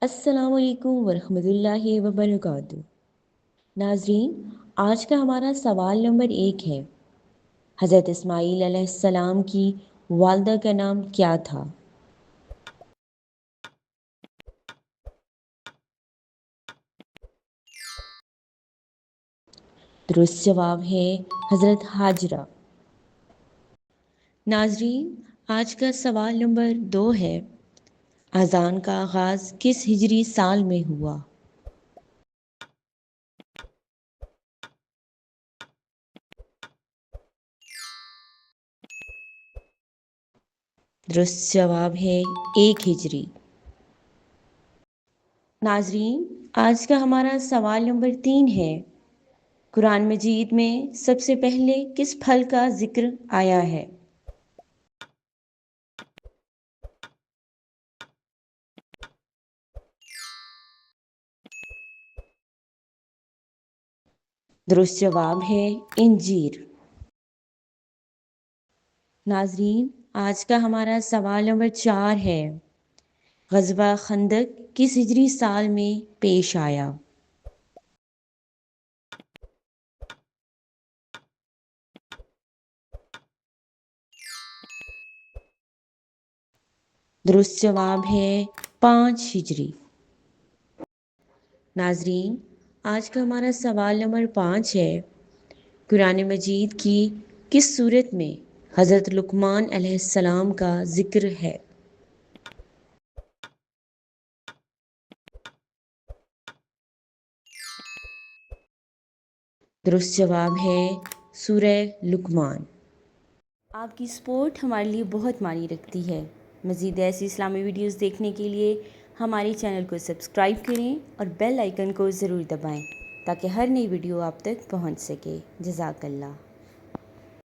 السلام علیکم ورحمۃ اللہ وبرکاتہ۔ ناظرین، آج کا ہمارا سوال نمبر 1 ہے، حضرت اسماعیل علیہ السلام کی والدہ کا نام کیا تھا؟ درست جواب ہے حضرت ہاجرہ۔ ناظرین، آج کا سوال نمبر 2 ہے، اذان کا آغاز کس ہجری سال میں ہوا؟ درست جواب ہے 1 ہجری۔ ناظرین، آج کا ہمارا سوال نمبر 3 ہے، قرآن مجید میں سب سے پہلے کس پھل کا ذکر آیا ہے؟ درست جواب ہے انجیر۔ ناظرین، آج کا ہمارا سوال نمبر 4 ہے، غزوہ خندق کس ہجری سال میں پیش آیا؟ درست جواب ہے 5 ہجری۔ ناظرین، آج کا ہمارا سوال نمبر 5 ہے، قرآن مجید کی کس سورت میں حضرت لقمان علیہ السلام کا ذکر ہے؟ درست جواب ہے سورہ لقمان۔ آپ کی سپورٹ ہمارے لیے بہت معنی رکھتی ہے۔ مزید ایسی اسلامی ویڈیوز دیکھنے کے لیے ہمارے چینل کو سبسکرائب کریں اور بیل آئیکن کو ضرور دبائیں تاکہ ہر نئی ویڈیو آپ تک پہنچ سکے۔ جزاک اللہ۔